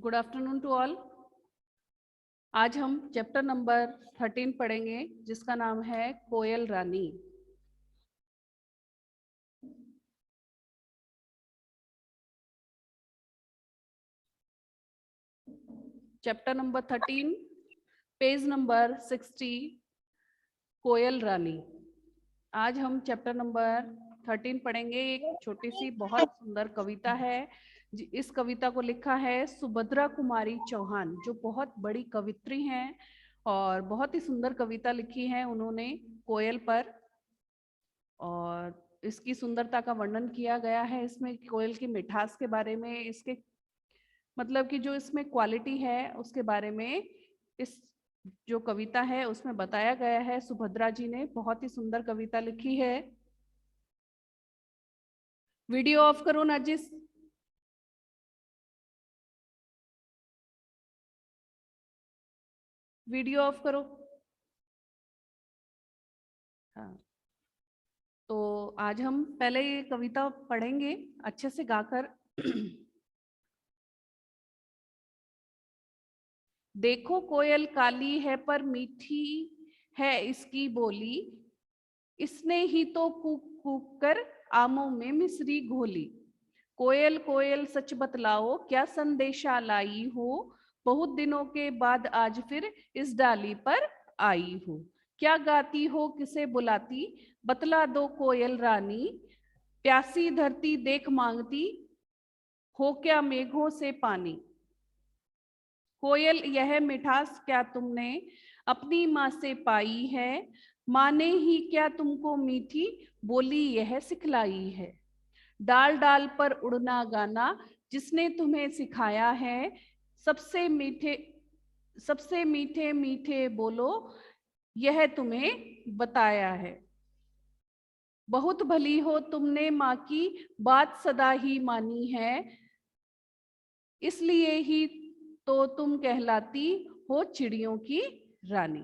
Good afternoon to all. आज हम chapter number 13 पढ़ेंगे जिसका नाम है कोयल रानी। चैप्टर नंबर 13 पेज नंबर 60 कोयल रानी। आज हम चैप्टर नंबर 13 पढ़ेंगे। एक छोटी सी बहुत सुंदर कविता है। इस कविता को लिखा है सुभद्रा कुमारी चौहान, जो बहुत बड़ी कवित्री हैं और बहुत ही सुंदर कविता लिखी है उन्होंने कोयल पर। और इसकी सुंदरता का वर्णन किया गया है इसमें, कोयल की मिठास के बारे में, इसके मतलब कि जो इसमें क्वालिटी है उसके बारे में इस जो कविता है उसमें बताया गया है। सुभद्रा जी ने बहुत ही सुंदर कविता लिखी है। वीडियो ऑफ करो नर्जिस। वीडियो ऑफ करो। हाँ, तो आज हम पहले ये कविता पढ़ेंगे अच्छे से गाकर। देखो कोयल काली है पर मीठी है इसकी बोली, इसने ही तो कूक कूक कर आमों में मिश्री घोली। कोयल कोयल सच बतलाओ क्या संदेशा लाई हो, बहुत दिनों के बाद आज फिर इस डाली पर आई हो। क्या गाती हो किसे बुलाती, बतला दो कोयल रानी, प्यासी धरती देख मांगती हो क्या मेघों से पानी। कोयल यह मिठास क्या तुमने अपनी माँ से पाई है, माँ ने ही क्या तुमको मीठी बोली यह सिखलाई है। डाल डाल पर उड़ना गाना जिसने तुम्हें सिखाया है, सबसे मीठे मीठे बोलो यह तुम्हें बताया है। बहुत भली हो तुमने माँ की बात सदा ही मानी है, इसलिए ही तो तुम कहलाती हो चिड़ियों की रानी।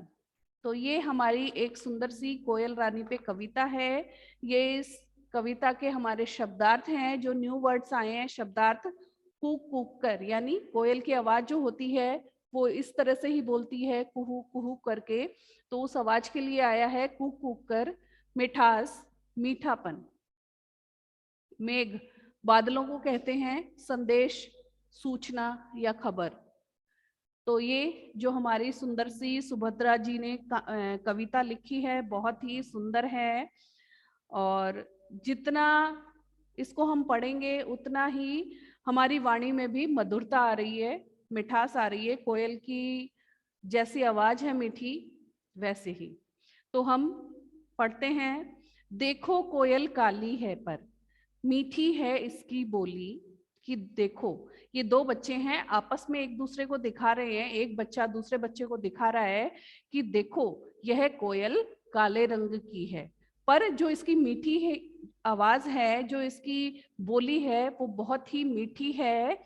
तो ये हमारी एक सुंदर सी कोयल रानी पे कविता है। ये इस कविता के हमारे शब्दार्थ हैं, जो न्यू वर्ड्स आए हैं। शब्दार्थ कूक कूक कर, यानी कोयल की आवाज जो होती है वो इस तरह से ही बोलती है, कुहू कुहू करके। तो उस आवाज के लिए आया है कूक कूक कर। मिठास, मीठापन। मेघ, बादलों को कहते हैं। संदेश, सूचना या खबर। तो ये जो हमारी सुंदर सी सुभद्रा जी ने कविता लिखी है बहुत ही सुंदर है। और जितना इसको हम पढ़ेंगे उतना ही हमारी वाणी में भी मधुरता आ रही है, मिठास आ रही है। कोयल की जैसी आवाज है मीठी, वैसे ही। तो हम पढ़ते हैं। देखो कोयल काली है पर मीठी है इसकी बोली, कि देखो, ये दो बच्चे हैं आपस में एक दूसरे को दिखा रहे हैं। एक बच्चा दूसरे बच्चे को दिखा रहा है कि देखो यह कोयल काले रंग की है, पर जो इसकी मीठी है आवाज है, जो इसकी बोली है वो बहुत ही मीठी है,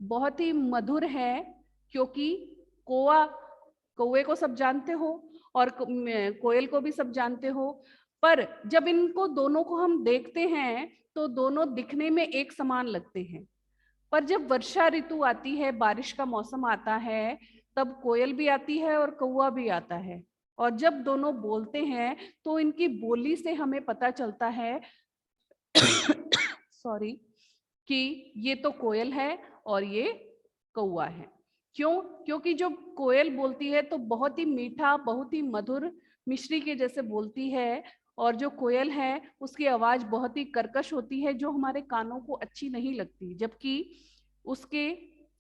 बहुत ही मधुर है। क्योंकि कोआ, कौवे को सब जानते हो और कोयल को भी सब जानते हो, पर जब इनको दोनों को हम देखते हैं तो दोनों दिखने में एक समान लगते हैं। पर जब वर्षा ऋतु आती है, बारिश का मौसम आता है, तब कोयल भी आती है और कौवा भी आता है। और जब दोनों बोलते हैं तो इनकी बोली से हमें पता चलता है सॉरी, कि ये तो कोयल है और ये कौवा है। क्यों? क्योंकि जो कोयल बोलती है तो बहुत ही मीठा, बहुत ही मधुर, मिश्री के जैसे बोलती है। और जो कोयल है उसकी आवाज बहुत ही कर्कश होती है, जो हमारे कानों को अच्छी नहीं लगती। जबकि उसके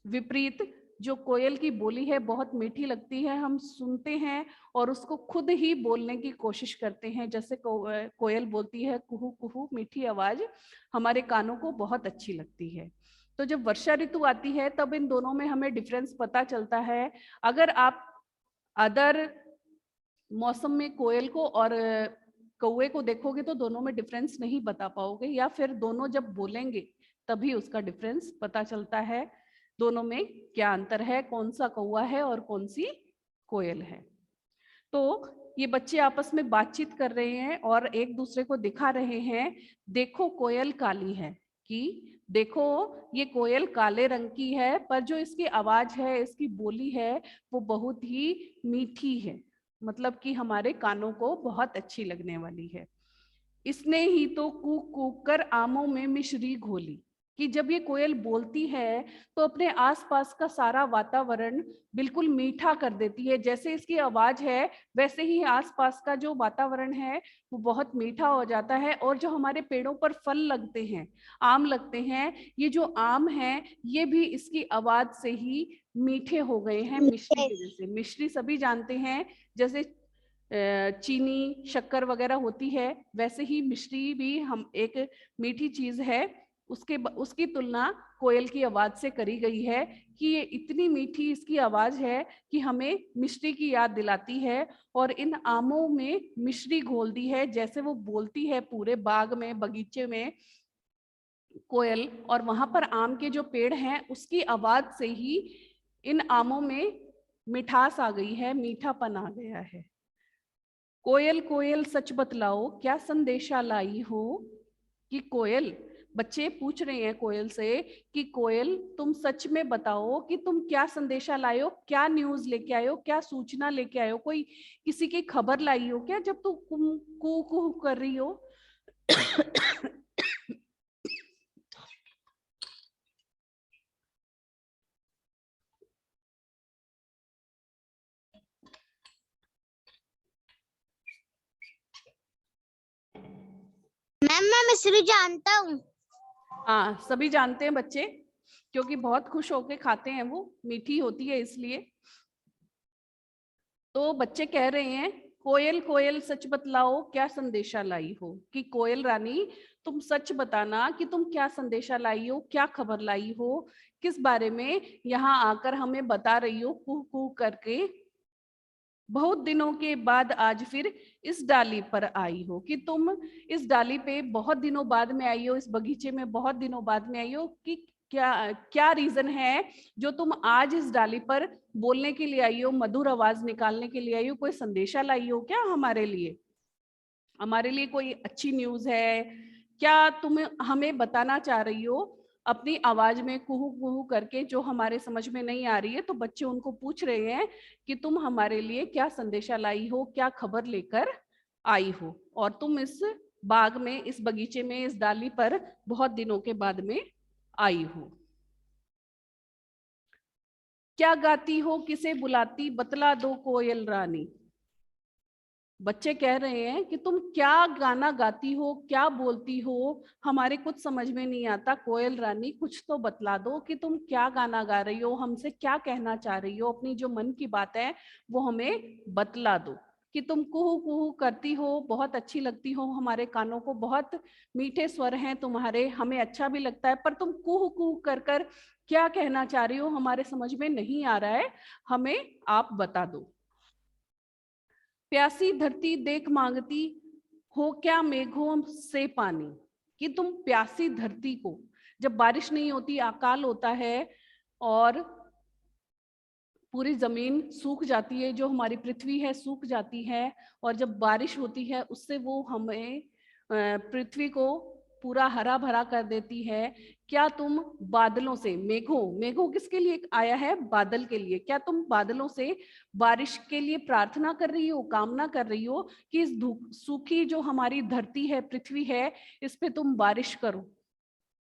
विपरीत जो कोयल की बोली है बहुत मीठी लगती है, हम सुनते हैं और उसको खुद ही बोलने की कोशिश करते हैं। जैसे कोयल बोलती है कुहू कुहू, मीठी आवाज हमारे कानों को बहुत अच्छी लगती है। तो जब वर्षा ऋतु आती है तब इन दोनों में हमें डिफरेंस पता चलता है। अगर आप अदर मौसम में कोयल को और कौवे को देखोगे तो दोनों में डिफरेंस नहीं बता पाओगे, या फिर दोनों जब बोलेंगे तभी उसका डिफरेंस पता चलता है। दोनों में क्या अंतर है, कौन सा कौवा है और कौन सी कोयल है। तो ये बच्चे आपस में बातचीत कर रहे हैं और एक दूसरे को दिखा रहे हैं, देखो कोयल काली है, कि देखो ये कोयल काले रंग की है, पर जो इसकी आवाज है, इसकी बोली है, वो बहुत ही मीठी है, मतलब कि हमारे कानों को बहुत अच्छी लगने वाली है। इसने ही तो कूक कूक कर आमों में मिश्री घोली, कि जब ये कोयल बोलती है तो अपने आसपास का सारा वातावरण बिल्कुल मीठा कर देती है। जैसे इसकी आवाज है वैसे ही आसपास का जो वातावरण है वो बहुत मीठा हो जाता है। और जो हमारे पेड़ों पर फल लगते हैं, आम लगते हैं, ये जो आम है ये भी इसकी आवाज से ही मीठे हो गए हैं, मिश्री की वजह से। मिश्री सभी जानते हैं, जैसे चीनी शक्कर वगैरह होती है, वैसे ही मिश्री भी हम एक मीठी चीज है। उसकी तुलना कोयल की आवाज से करी गई है कि ये इतनी मीठी इसकी आवाज है कि हमें मिश्री की याद दिलाती है। और इन आमों में मिश्री घोल दी है, जैसे वो बोलती है पूरे बाग में, बगीचे में कोयल, और वहां पर आम के जो पेड़ हैं उसकी आवाज से ही इन आमों में मिठास आ गई है, मीठापन आ गया है। कोयल कोयल सच बतलाओ क्या संदेशा लाई हो। कि कोयल, बच्चे पूछ रहे हैं कोयल से कि कोयल तुम सच में बताओ कि तुम क्या संदेशा लाए हो, क्या न्यूज लेके आए हो, क्या सूचना लेके आए हो, कोई किसी की खबर लाई हो क्या जब तुम कू कू कर रही हो। मैम मैं मिश्री जानता हूँ। हाँ, सभी जानते हैं बच्चे, क्योंकि बहुत खुश होके खाते हैं, वो मीठी होती है इसलिए। तो बच्चे कह रहे हैं कोयल कोयल सच बतलाओ क्या संदेशा लाई हो। कि कोयल रानी तुम सच बताना कि तुम क्या संदेशा लाई हो, क्या खबर लाई हो, किस बारे में यहाँ आकर हमें बता रही हो कू कू करके। बहुत दिनों के बाद आज फिर इस डाली पर आई हो। कि तुम इस डाली पे बहुत दिनों बाद में आई हो, इस बगीचे में बहुत दिनों बाद में आई हो। कि क्या क्या रीजन है जो तुम आज इस डाली पर बोलने के लिए आई हो, मधुर आवाज निकालने के लिए आई हो, कोई संदेशा लाई हो क्या हमारे लिए, हमारे लिए कोई अच्छी न्यूज है क्या, तुम हमें बताना चाह रही हो अपनी आवाज में कुहू कुहू करके, जो हमारे समझ में नहीं आ रही है। तो बच्चे उनको पूछ रहे हैं कि तुम हमारे लिए क्या संदेशा लाई हो, क्या खबर लेकर आई हो, और तुम इस बाग में, इस बगीचे में, इस डाली पर बहुत दिनों के बाद में आई हो। क्या गाती हो किसे बुलाती बतला दो कोयल रानी। बच्चे कह रहे हैं कि तुम क्या गाना गाती हो, क्या बोलती हो, हमारे कुछ समझ में नहीं आता, कोयल रानी कुछ तो बतला दो कि तुम क्या गाना गा रही हो, हमसे क्या कहना चाह रही हो, अपनी जो मन की बात है वो हमें बतला दो। कि तुम कुहू कुहू करती हो, बहुत अच्छी लगती हो हमारे कानों को, बहुत मीठे स्वर हैं तुम्हारे, हमें अच्छा भी लगता है, पर तुम कुहू कुहू कर कर क्या कहना चाह रही हो हमारे समझ में नहीं आ रहा है, हमें आप बता दो। प्यासी धरती देख मांगती हो क्या मेघों से पानी। कि तुम प्यासी धरती को, जब बारिश नहीं होती, अकाल होता है और पूरी जमीन सूख जाती है, जो हमारी पृथ्वी है सूख जाती है, और जब बारिश होती है उससे वो हमें पृथ्वी को पूरा हरा भरा कर देती है। क्या तुम बादलों से, मेघों, मेघों किसके लिए आया है, बादल के लिए, क्या तुम बादलों से बारिश के लिए प्रार्थना कर रही हो, कामना कर रही हो कि इस सूखी जो हमारी धरती है, पृथ्वी है, इस पे तुम बारिश करो।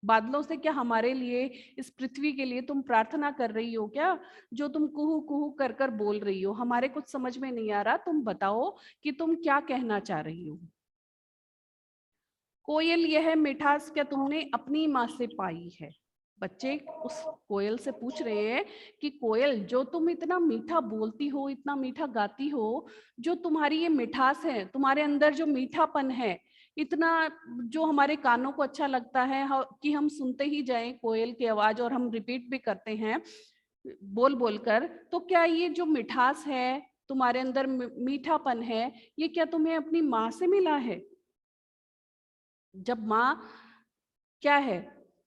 बादलों से क्या हमारे लिए, इस पृथ्वी के लिए तुम प्रार्थना कर रही हो क्या, जो तुम कुहू कुहू कर कर बोल रही हो, हमारे कुछ समझ में नहीं आ रहा, तुम बताओ कि तुम क्या कहना चाह रही हो। कोयल यह मिठास क्या तुमने अपनी माँ से पाई है। बच्चे उस कोयल से पूछ रहे हैं कि कोयल जो तुम इतना मीठा बोलती हो, इतना मीठा गाती हो, जो तुम्हारी ये मिठास है, तुम्हारे अंदर जो मीठापन है, इतना जो हमारे कानों को अच्छा लगता है कि हम सुनते ही जाएं कोयल की आवाज, और हम रिपीट भी करते हैं बोल बोल कर, तो क्या ये जो मिठास है तुम्हारे अंदर, मीठापन है, ये क्या तुम्हें अपनी माँ से मिला है। जब माँ क्या है,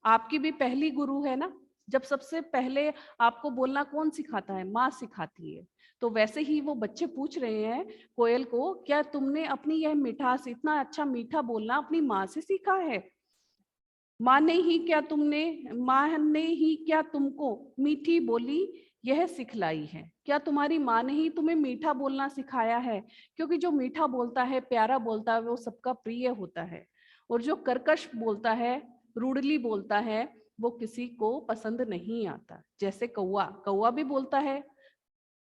आपकी भी पहली गुरु है ना, जब सबसे पहले आपको बोलना कौन सिखाता है, माँ सिखाती है। तो वैसे ही वो बच्चे पूछ रहे हैं कोयल को, क्या तुमने अपनी यह मिठास, इतना अच्छा मीठा बोलना अपनी माँ से सीखा है। माँ ने ही क्या तुमको मीठी बोली यह सिखलाई है। क्या तुम्हारी माँ ने ही तुम्हें मीठा बोलना सिखाया है? क्योंकि जो मीठा बोलता है, प्यारा बोलता है, वो सबका प्रिय होता है। और जो कर्कश बोलता है, रूडली बोलता है, वो किसी को पसंद नहीं आता। जैसे कौवा, कौवा भी बोलता है,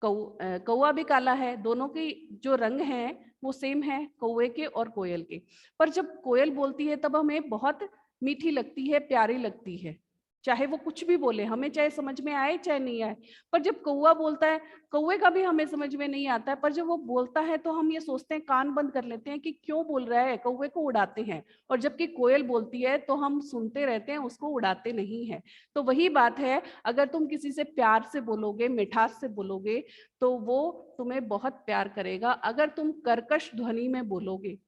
कौवा भी काला है। दोनों के जो रंग हैं वो सेम है, कौवे के और कोयल के। पर जब कोयल बोलती है तब हमें बहुत मीठी लगती है, प्यारी लगती है। चाहे वो कुछ भी बोले, हमें चाहे समझ में आए चाहे नहीं आए। पर जब कौवा बोलता है, कौवे का भी हमें समझ में नहीं आता है, पर जब वो बोलता है तो हम ये सोचते हैं, कान बंद कर लेते हैं कि क्यों बोल रहा है, कौवे को उड़ाते हैं। और जबकि कोयल बोलती है तो हम सुनते रहते हैं, उसको उड़ाते नहीं है। तो वही बात है, अगर तुम किसी से प्यार से बोलोगे, मिठास से बोलोगे, तो वो तुम्हें बहुत प्यार करेगा। अगर तुम कर्कश ध्वनि में बोलोगे,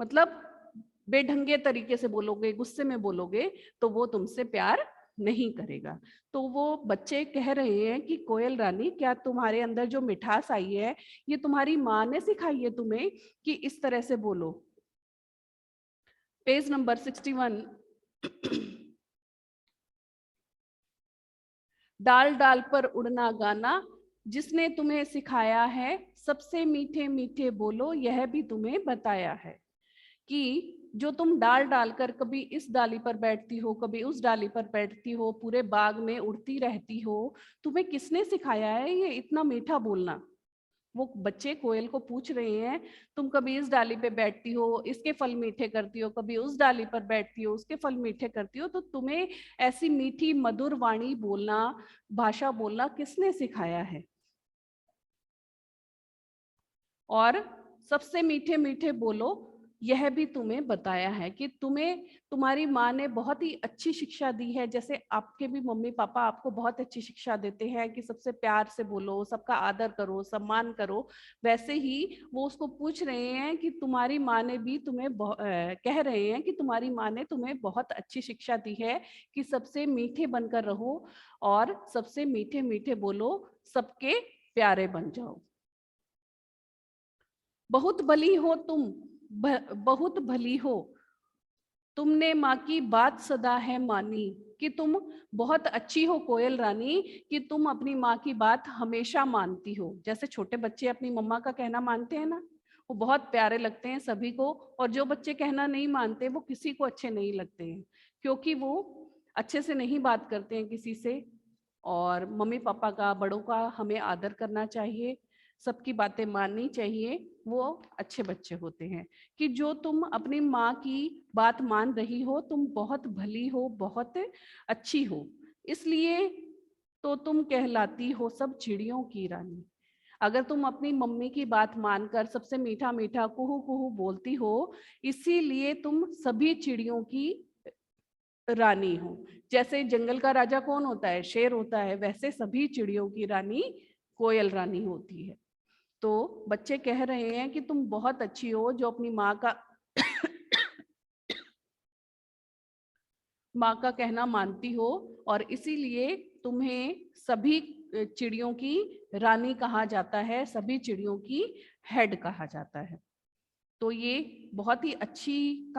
मतलब बेढंगे तरीके से बोलोगे, गुस्से में बोलोगे, तो वो तुमसे प्यार नहीं करेगा। तो वो बच्चे कह रहे हैं कि कोयल रानी, क्या तुम्हारे अंदर जो मिठास आई है, ये तुम्हारी माँ ने सिखाई है तुम्हें कि इस तरह से बोलो? Page number 61। डाल डाल पर उड़ना गाना, जिसने तुम्हें सिखाया है सबसे मीठे मीठे बोलो, यह भी तुम्हें बताया है। कि जो तुम डाल डालकर कभी इस डाली पर बैठती हो, कभी उस डाली पर बैठती हो, पूरे बाग में उड़ती रहती हो, तुम्हें किसने सिखाया है ये इतना मीठा बोलना? वो बच्चे कोयल को पूछ रहे हैं, तुम कभी इस डाली पे बैठती हो, इसके फल मीठे करती हो, कभी उस डाली पर बैठती हो, उसके फल मीठे करती हो, तो तुम्हें ऐसी मीठी मधुर वाणी बोलना, भाषा बोलना किसने सिखाया है? और सबसे मीठे मीठे बोलो, यह भी तुम्हें बताया है। कि तुम्हें तुम्हारी माँ ने बहुत ही अच्छी शिक्षा दी है। जैसे आपके भी मम्मी पापा आपको बहुत अच्छी शिक्षा देते हैं कि सबसे प्यार से बोलो, सबका आदर करो, सम्मान करो, वैसे ही वो उसको पूछ रहे हैं कि तुम्हारी माँ ने भी तुम्हें कह रहे हैं कि तुम्हारी माँ ने तुम्हें बहुत अच्छी शिक्षा दी है कि सबसे मीठे बनकर रहो और सबसे मीठे मीठे बोलो, सबके प्यारे बन जाओ। बहुत भली हो तुम, बहुत भली हो, तुमने माँ की बात सदा है मानी। कि तुम बहुत अच्छी हो कोयल रानी, कि तुम अपनी माँ की बात हमेशा मानती हो। जैसे छोटे बच्चे अपनी मम्मा का कहना मानते हैं ना, वो बहुत प्यारे लगते हैं सभी को। और जो बच्चे कहना नहीं मानते, वो किसी को अच्छे नहीं लगते हैं, क्योंकि वो अच्छे से नहीं बात करते हैं किसी से। और मम्मी पापा का, बड़ों का हमें आदर करना चाहिए, सबकी बातें माननी चाहिए, वो अच्छे बच्चे होते हैं। कि जो तुम अपनी माँ की बात मान रही हो, तुम बहुत भली हो, बहुत अच्छी हो, इसलिए तो तुम कहलाती हो सब चिड़ियों की रानी। अगर तुम अपनी मम्मी की बात मानकर सबसे मीठा मीठा कुहू कुहू बोलती हो, इसीलिए तुम सभी चिड़ियों की रानी हो। जैसे जंगल का राजा कौन होता है? शेर होता है। वैसे सभी चिड़ियों की रानी कोयल रानी होती है। तो बच्चे कह रहे हैं कि तुम बहुत अच्छी हो, जो अपनी माँ का माँ का कहना मानती हो, और इसीलिए तुम्हें सभी चिड़ियों की रानी कहा जाता है, सभी चिड़ियों की हेड कहा जाता है। तो ये बहुत ही अच्छी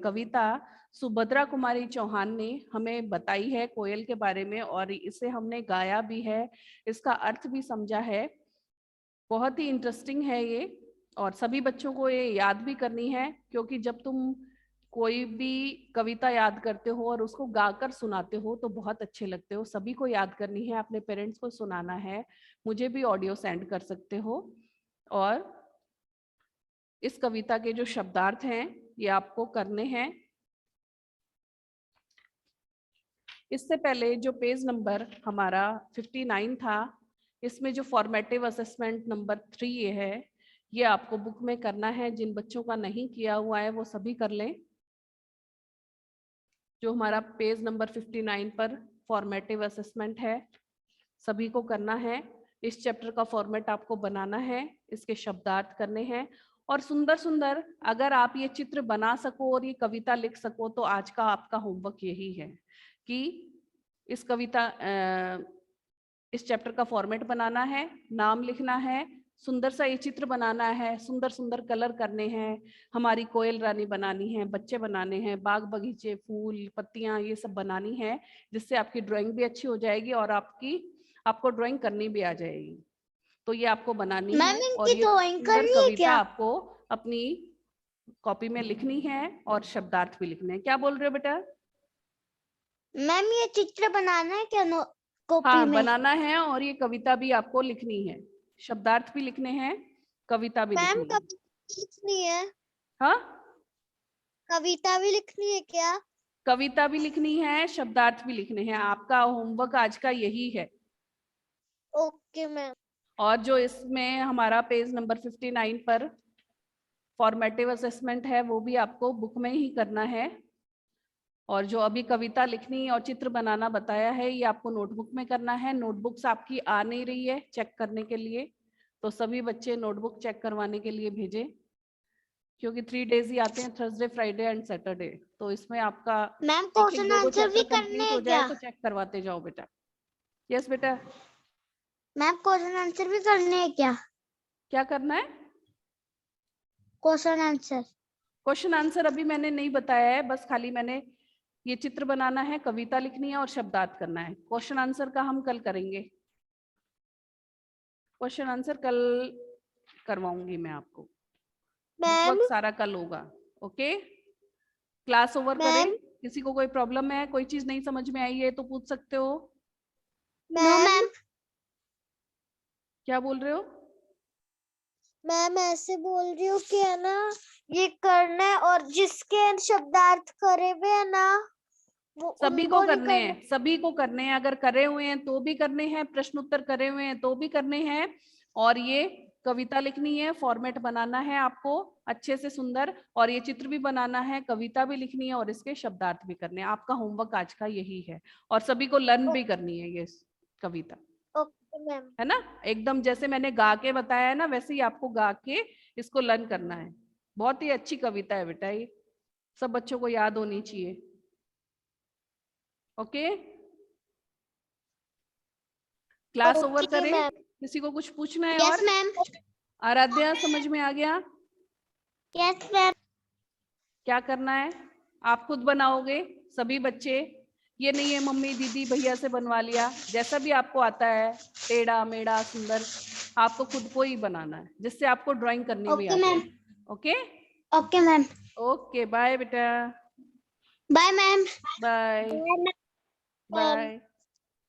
कविता सुभद्रा कुमारी चौहान ने हमें बताई है कोयल के बारे में, और इसे हमने गाया भी है, इसका अर्थ भी समझा है। बहुत ही इंटरेस्टिंग है ये, और सभी बच्चों को ये याद भी करनी है। क्योंकि जब तुम कोई भी कविता याद करते हो और उसको गाकर सुनाते हो तो बहुत अच्छे लगते हो। सभी को याद करनी है, अपने पेरेंट्स को सुनाना है, मुझे भी ऑडियो सेंड कर सकते हो। और इस कविता के जो शब्दार्थ हैं ये आपको करने हैं। इससे पहले जो पेज नंबर हमारा 59 था, इसमें जो फॉर्मेटिव असेसमेंट नंबर 3 ये है, ये आपको बुक में करना है। जिन बच्चों का नहीं किया हुआ है वो सभी कर लें। जो हमारा पेज नंबर 59 पर फॉर्मेटिव असेसमेंट है, सभी को करना है। इस चैप्टर का फॉर्मेट आपको बनाना है, इसके शब्दार्थ करने हैं, और सुंदर सुंदर अगर आप ये चित्र बना सको और ये कविता लिख सको, तो आज का आपका होमवर्क यही है कि इस चैप्टर का फॉर्मेट बनाना है, नाम लिखना है, सुंदर सा ये चित्र बनाना है, सुंदर सुंदर कलर करने हैं, हमारी कोयल रानी बनानी है, बच्चे बनाने हैं, बाग बगीचे, फूल, पत्तियां, ये सब बनानी है, जिससे आपकी ड्राइंग भी अच्छी हो जाएगी और आपको ड्राइंग करनी भी आ जाएगी। तो ये आपको बनानी मैम है और इनकी ये ड्राइंग सुंदर करनी है कविता क्या? आपको अपनी कॉपी में लिखनी है और शब्दार्थ भी लिखने हैं। क्या बोल रहे हो बेटा? मैम ये चित्र बनाना है क्या कॉपी हाँ, में? बनाना है और ये कविता भी आपको लिखनी है, शब्दार्थ भी लिखने हैं, कविता भी मैम लिखनी है। कविता लिखनी है? हाँ, कविता भी लिखनी है क्या? कविता भी लिखनी है, शब्दार्थ भी लिखने हैं। आपका होमवर्क आज का यही है। Okay ma'am. और जो इसमें हमारा पेज नंबर 59 पर फॉर्मेटिव असेसमेंट है, वो भी आपको बुक में ही करना है। और जो अभी कविता लिखनी और चित्र बनाना बताया है, ये आपको नोटबुक में करना है। नोटबुक्स आपकी आ नहीं रही है चेक करने के लिए, तो सभी बच्चे नोटबुक चेक करवाने के लिए भेजें, क्योंकि 3 डेज ही आते हैं, थर्सडे, फ्राइडे एंड सैटरडे। तो इसमें आपका मैम एक क्वेश्चन दो आंसर भी चैप्टर करने कंप्लीट हैं हो जाए क्या? तो चेक करवाते जाओ बेटा। यस बेटा। मैम क्वेश्चन आंसर भी करने हैं क्या? क्या करना है? Question answer. क्वेश्चन आंसर अभी मैंने नहीं बताया है, बस खाली मैंने ये चित्र बनाना है, कविता लिखनी है और शब्दार्थ करना है। क्वेश्चन आंसर का हम कल करेंगे, क्वेश्चन आंसर कल करवाऊंगी मैं आपको। मैम बुकवर्क सारा कल होगा। ओके, क्लास ओवर करें। मैम किसी को कोई प्रॉब्लम है, कोई चीज नहीं समझ में आई है तो पूछ सकते हो। मैम क्या बोल रहे हो? मैम ऐसे बोल रही हूँ कि है ना, ये करना है और जिसके शब्दार्थ करे हुए है ना, वो सभी को उनको नहीं करने करना। हैं, सभी को करने हैं। अगर करे हुए हैं तो भी करने हैं, प्रश्न उत्तर करे हुए हैं तो भी करने हैं। और ये कविता लिखनी है, फॉर्मेट बनाना है आपको अच्छे से सुंदर, और ये चित्र भी बनाना है, कविता भी लिखनी है और इसके शब्दार्थ भी करने हैं। आपका होमवर्क आज का यही है, और सभी को लर्न भी करनी है ये कविता, ओके मैम। है ना। एकदम जैसे मैंने गा के बताया है ना, वैसे ही आपको गा के इसको लर्न करना है। बहुत ही अच्छी कविता है बेटा, ये सब बच्चों को याद होनी चाहिए। ओके, क्लास ओवर ओके करें। मैम। किसी को कुछ पूछना है? यस और मैम। आराध्या, समझ में आ गया? Yes ma'am. क्या करना है? आप खुद बनाओगे सभी बच्चे, ये नहीं है मम्मी दीदी भैया से बनवा लिया। जैसा भी आपको आता है, टेढ़ा मेढ़ा सुंदर, आपको खुद को ही बनाना है, जिससे आपको ड्राइंग करनी भी ओके आ मैम। जाए। Okay, okay ma'am. Okay, bye बेटा। Bye ma'am. Bye bye ma'am. Bye.